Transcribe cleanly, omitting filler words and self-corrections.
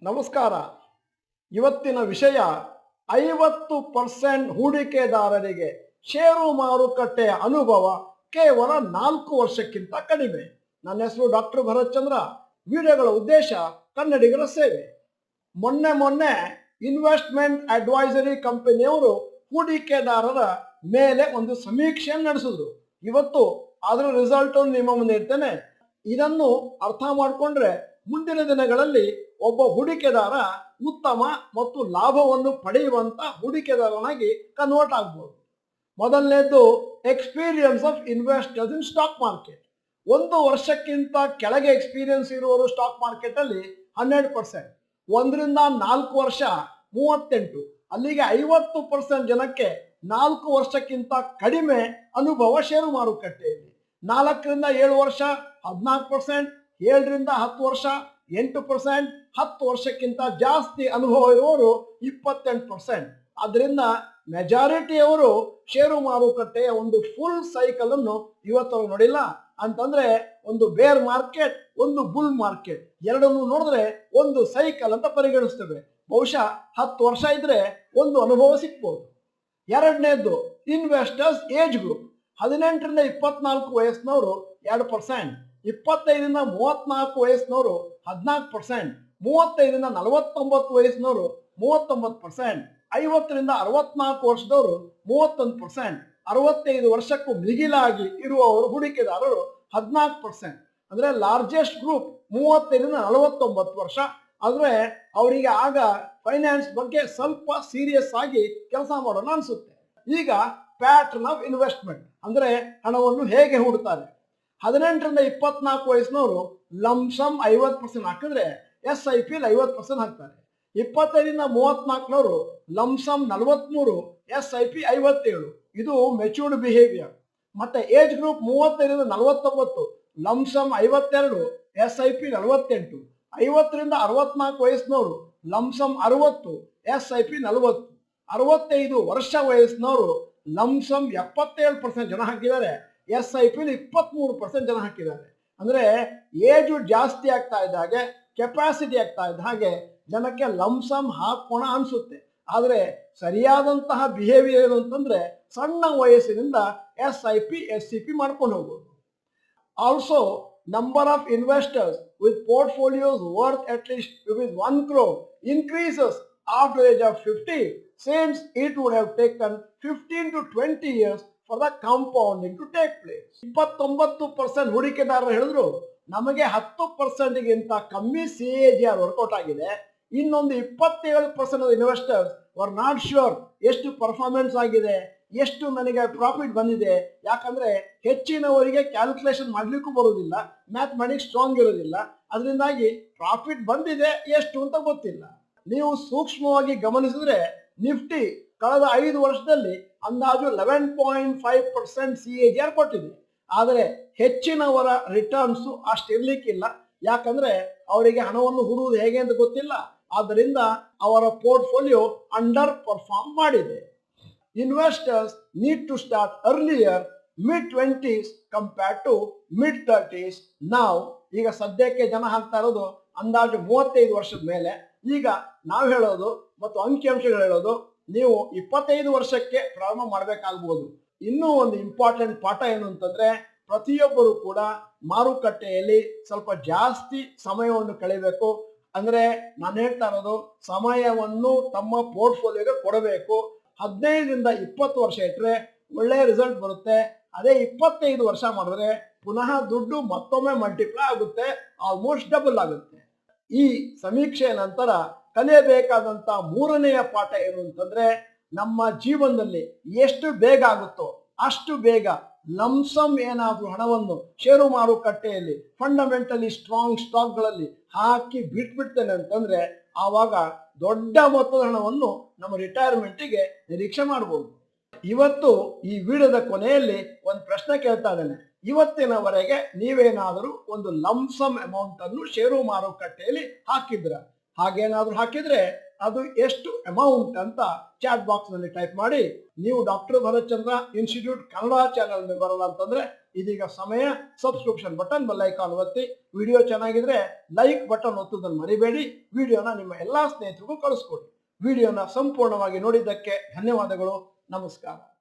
ನಮಸ್ಕಾರ. ಇವತ್ತಿನ ವಿಷಯ 50% ಹೂಡಿಕೆದಾರರಿಗೆ ಷೇರು ಮಾರುಕಟ್ಟೆಯ ಅನುಭವ ಕೇವಲ 4 ವರ್ಷಕ್ಕಿಂತ ಕಡಿಮೆ. ನನ್ನ ಹೆಸರು ಡಾಕ್ಟರ್ ಭರತ್ ಚಂದ್ರ. ವಿಡಿಯೋಗಳ ಉದ್ದೇಶ ಕನ್ನಡಿಗರ ಸೇವೆ. ಮೊನ್ನೆ ಇನ್ವೆಸ್ಟ್ಮೆಂಟ್ ಅಡ್ವೈಸರಿ ಕಂಪನಿಯವರು ಹೂಡಿಕೆದಾರರ ಮೇಲೆ ಒಂದು ಸಮೀಕ್ಷೆಯನ್ನು ನಡೆಸಿದ್ರು. ಇವತ್ತು ಅದರ ರಿಸಲ್ಟ್ ನಿಮ್ಮ ಮುಂದೆ ಇರ್ತೇನೆ. ಇದನ್ನು ಅರ್ಥ ಮಾಡಿಕೊಂಡ್ರೆ ಮುಂದಿನ ದಿನಗಳಲ್ಲಿ ಒಬ್ಬ ಹೂಡಿಕೆದಾರ ಉತ್ತಮ ಮತ್ತು ಲಾಭವನ್ನು ಪಡೆಯುವಂತ ಹೂಡಿಕೆದಾರನಾಗಿ ಕನ್ವರ್ಟ್ ಆಗ್ಬೋದು. ಮೊದಲನೇದು experience of investors in stock market. 1 ವರ್ಷಕ್ಕಿಂತ ಕೆಳಗೆ ಎಕ್ಸ್ಪೀರಿಯನ್ಸ್ ಇರುವವರು ಸ್ಟಾಕ್ ಮಾರ್ಕೆಟ್ ಅಲ್ಲಿ 100%, 1ರಿಂದ 4 ವರ್ಷ 38, ಅಲ್ಲಿಗೆ 50% ಜನಕ್ಕೆ 4 ವರ್ಷಕ್ಕಿಂತ ಕಡಿಮೆ ಅನುಭವ ಷೇರು ಮಾರುಕಟ್ಟೆಯಲ್ಲಿ. 4ರಿಂದ 7 ವರ್ಷ 14%, 7ರಿಂದ 10 ವರ್ಷ 8%, 10 ವರ್ಷಕ್ಕಿಂತ ಜಾಸ್ತಿ ಅನುಭವ ಇರುವವರು 28%. ಆದ್ದರಿಂದ ಮೆಜಾರಿಟಿಯವರು ಷೇರು ಮಾರುಕಟ್ಟೆಯ ಒಂದು ಫುಲ್ ಸೈಕಲ್ ಅನ್ನು ಇವತ್ತು ನೋಡಿಲ್ಲ. ಅಂತಂದ್ರೆ ಒಂದು ಬೇರ್ ಮಾರ್ಕೆಟ್, ಒಂದು ಬುಲ್ ಮಾರ್ಕೆಟ್, ಎರಡನ್ನು ನೋಡಿದ್ರೆ ಒಂದು ಸೈಕಲ್ ಅಂತ ಪರಿಗಣಿಸ್ತೇವೆ. ಬಹುಶಃ 10 ವರ್ಷ ಇದ್ರೆ ಒಂದು ಅನುಭವ ಸಿಕ್ಬೋದು. ಎರಡನೇದು ಇನ್ವೆಸ್ಟರ್ಸ್ ಏಜ್ ಗ್ರೂಪ್. 18ರಿಂದ 24 ವಯಸ್ಸಿನವರು 2%, 25ರಿಂದ 34 ವಯಸ್ಸಿನವರು 14%, 35ರಿಂದ 49 ವಯಸ್ಸಿನವರು 39%, 50ರಿಂದ 64 ವರ್ಷದವರು 31%, 65 ವರ್ಷಕ್ಕೂ ಮಿಗಿಲಾಗಿ ಇರುವವರು ಹೂಡಿಕೆದಾರರು 14%. ಅಂದ್ರೆ ಲಾರ್ಜೆಸ್ಟ್ ಗ್ರೂಪ್ 35ರಿಂದ 49 ವರ್ಷ. ಆದ್ರೆ ಅವರಿಗೆ ಆಗ ಫೈನಾನ್ಸ್ ಬಗ್ಗೆ ಸ್ವಲ್ಪ ಸೀರಿಯಸ್ ಆಗಿ ಕೆಲಸ ಮಾಡೋಣ ಅನ್ಸುತ್ತೆ. ಈಗ ಪ್ಯಾಟರ್ನ್ ಆಫ್ ಇನ್ವೆಸ್ಟ್ಮೆಂಟ್ ಅಂದ್ರೆ ಹಣವನ್ನು ಹೇಗೆ ಹೂಡುತ್ತಾರೆ. 18ರಿಂದ 24 ವಯಸ್ಸಿನವರು ಲಂಸಮ್ 50% ಹಾಕಿದ್ರೆ SIP 50% ಹಾಕ್ತಾರೆ. 25ರಿಂದ 34ನವರು ಲಂಸಮ್ 43, SIP 57. ಇದು ಮೆಚೂರ್ಡ್ ಬಿಹೇವಿಯರ್. ಮತ್ತೆ ಏಜ್ ಗ್ರೂಪ್ 35ರಿಂದ 49 ಲಂಸಮ್ 52, SIP 48. 50ರಿಂದ 64 ವಯಸ್ಸಿನವರು ಲಂಸಮ್ 60, SIP 40. 65 ವರ್ಷ ವಯಸ್ಸಿನವರು ಲಂಸಮ್ 77% ಜನ ಹಾಕಿದ್ದಾರೆ, SIP 23% ಜನ ಹಾಕಿದ್ದಾರೆ. ಅಂದ್ರೆ ಏಜು ಜಾಸ್ತಿ ಆಗ್ತಾ ಇದ್ದ ಹಾಗೆ, ಕೆಪಾಸಿಟಿ ಆಗ್ತಾ ಇದ್ದ ಹಾಗೆ ಜನಕ್ಕೆ ಲಂಸಮ್ ಹಾಕೋಣ ಅನ್ಸುತ್ತೆ. ಆದ್ರೆ ಸರಿಯಾದಂತಹ ಬಿಹೇವಿಯರ್ ಏನು ಅಂತಂದ್ರೆ ಸಣ್ಣ ವಯಸ್ಸಿನಿಂದ SIP SCP ಮಾಡ್ಕೊಂಡು ಹೋಗ್ಬೋದು. Also number of investors with portfolios worth at least ₹1 crore increases after the age of 50, since it would have taken 15 to 20 years for the compounding to take place. 29% ಹೂಡಿಕೆದಾರರು ಹೇಳಿದ್ರು ನಮಗೆ 10% ಗಿಂತ ಕಮ್ಮಿ CAGR ವರ್ಕೌಟ್ ಆಗಿದೆ. ಇನ್ನೊಂದು 27% investors were not sure ಎಷ್ಟು performance ಆಗಿದೆ, ಎಷ್ಟು ನನಗೆ ಪ್ರಾಫಿಟ್ ಬಂದಿದೆ. ಯಾಕಂದ್ರೆ ಹೆಚ್ಚಿನವರಿಗೆ ಕ್ಯಾಲ್ಕುಲೇಷನ್ ಮಾಡ್ಲಿಕ್ಕೂ ಬರುವುದಿಲ್ಲ, ಮ್ಯಾಥಮೆಟಿಕ್ಸ್ ಸ್ಟ್ರಾಂಗ್ ಇರೋದಿಲ್ಲ. ಅದರಿಂದಾಗಿ ಪ್ರಾಫಿಟ್ ಬಂದಿದೆ ಎಷ್ಟು ಅಂತ ಗೊತ್ತಿಲ್ಲ. ನೀವು ಸೂಕ್ಷ್ಮವಾಗಿ ಗಮನಿಸಿದ್ರೆ ನಿಫ್ಟಿ ಕಳೆದ 5 ವರ್ಷದಲ್ಲಿ ಅಂದಾಜು 11.5% CAGR ಕೊಟ್ಟಿದೆ. ಆದರೆ ಹೆಚ್ಚಿನವರ ರಿಟರ್ನ್ಸ್ ಅಷ್ಟಿರ್ಲಿಕ್ಕಿಲ್ಲ. ಯಾಕಂದ್ರೆ ಅವರಿಗೆ ಹಣವನ್ನು ಹೂಡುವುದು ಹೇಗೆ ಅಂತ ಗೊತ್ತಿಲ್ಲ. ಆದ್ದರಿಂದ ಅವರ ಪೋರ್ಟ್ಫೋಲಿಯೋ ಅಂಡರ್ ಪರ್ಫಾರ್ಮ್ ಮಾಡಿದೆ. Investors need to start earlier, mid-20s compared to mid-30s ನಾವು. ಈಗ ಸದ್ಯಕ್ಕೆ ಜನ ಹಾಕ್ತಾ ಇರೋದು ಅಂದಾಜು 35 ವರ್ಷದ ಮೇಲೆ. ಈಗ ನಾವು ಹೇಳೋದು ಮತ್ತು ಅಂಕಿಅಂಶಗಳು ಹೇಳೋದು ನೀವು 25 ವರ್ಷಕ್ಕೆ ಪ್ರಾರಂಭ ಮಾಡಬೇಕಾಗಬಹುದು. ಇನ್ನೂ ಒಂದು ಇಂಪಾರ್ಟೆಂಟ್ ಪಾಠ ಏನು ಅಂತಂದ್ರೆ ಪ್ರತಿಯೊಬ್ಬರು ಕೂಡ ಮಾರುಕಟ್ಟೆಯಲ್ಲಿ ಸ್ವಲ್ಪ ಜಾಸ್ತಿ ಸಮಯವನ್ನು ಕಳೆಯಬೇಕು. ಅಂದ್ರೆ ನಾನು ಹೇಳ್ತಾ ಇರೋದು ಸಮಯವನ್ನು ತಮ್ಮ ಪೋರ್ಟ್ಫೋಲಿಯೋಗೆ ಕೊಡಬೇಕು. 15ರಿಂದ 20 ವರ್ಷ ಇಟ್ಟರೆ ಒಳ್ಳೆಯ ರಿಸಲ್ಟ್ ಬರುತ್ತೆ. ಅದೇ 25 ವರ್ಷ ಮಾಡಿದ್ರೆ ಪುನಃ ದುಡ್ಡು ಮತ್ತೊಮ್ಮೆ ಮಲ್ಟಿಪ್ಲೈ ಆಗುತ್ತೆ, ಆಲ್ಮೋಸ್ಟ್ ಡಬಲ್ ಆಗುತ್ತೆ. ಈ ಸಮೀಕ್ಷೆಯ ನಂತರ ಕಲಿಯಬೇಕಾದಂತ 3ನೆಯ ಪಾಠ ಏನು ಅಂತಂದ್ರೆ ನಮ್ಮ ಜೀವನದಲ್ಲಿ ಎಷ್ಟು ಬೇಗ ಆಗುತ್ತೋ ಅಷ್ಟು ಬೇಗ ಲಂಸಮ್ ಏನಾದ್ರೂ ಹಣವನ್ನು ಷೇರು ಮಾರುಕಟ್ಟೆಯಲ್ಲಿ ಫಂಡಮೆಂಟಲಿ ಸ್ಟ್ರಾಂಗ್ ಸ್ಟಾಕ್ಗಳಲ್ಲಿ ಹಾಕಿ ಬಿಟ್ಬಿಡ್ತೇನೆ ಅಂತಂದ್ರೆ ಆವಾಗ ದೊಡ್ಡ ಮೊತ್ತದ ಹಣವನ್ನು ನಮ್ಮ ರಿಟೈರ್ಮೆಂಟಿಗೆ ನಿರೀಕ್ಷೆ ಮಾಡಬಹುದು. ಇವತ್ತು ಈ ವಿಡಿಯೋದ ಕೊನೆಯಲ್ಲಿ ಒಂದು ಪ್ರಶ್ನೆ ಕೇಳ್ತಾ ಇದ್ದೇನೆ. ಇವತ್ತಿನವರೆಗೆ ನೀವೇನಾದರೂ ಒಂದು ಲಂಸಮ್ ಅಮೌಂಟ್ ಅನ್ನು ಷೇರು ಮಾರುಕಟ್ಟೆಯಲ್ಲಿ ಹಾಕಿದ್ರ? ಹಾಗೇನಾದ್ರೂ ಹಾಕಿದ್ರೆ ಅದು ಎಷ್ಟು ಅಮೌಂಟ್ ಅಂತ ಚಾಟ್ ಬಾಕ್ಸ್ ನಲ್ಲಿ ಟೈಪ್ ಮಾಡಿ. ನೀವು ಡಾಕ್ಟರ್ ಭರತ್ ಚಂದ್ರ ಇನ್ಸ್ಟಿಟ್ಯೂಟ್ ಕನ್ನಡ ಚಾನೆಲ್ ಬರಲ್ಲ ಅಂತಂದ್ರೆ ಇದೀಗ ಸಮಯ ಸಬ್ಸ್ಕ್ರಿಪ್ಷನ್ ಬಟನ್ ಬೆಲ್ ಐಕಾನ್ ಒತ್ತಿ. ವಿಡಿಯೋ ಚೆನ್ನಾಗಿದ್ರೆ ಲೈಕ್ ಬಟನ್ ಒತ್ತುವುದನ್ನು ಮರಿಬೇಡಿ. ವಿಡಿಯೋನ ನಿಮ್ಮ ಎಲ್ಲಾ ಸ್ನೇಹಿತರಿಗೂ ಕಳಿಸ್ಕೊಡಿ. ವಿಡಿಯೋನ ಸಂಪೂರ್ಣವಾಗಿ ನೋಡಿದ್ದಕ್ಕೆ ಧನ್ಯವಾದಗಳು. ನಮಸ್ಕಾರ.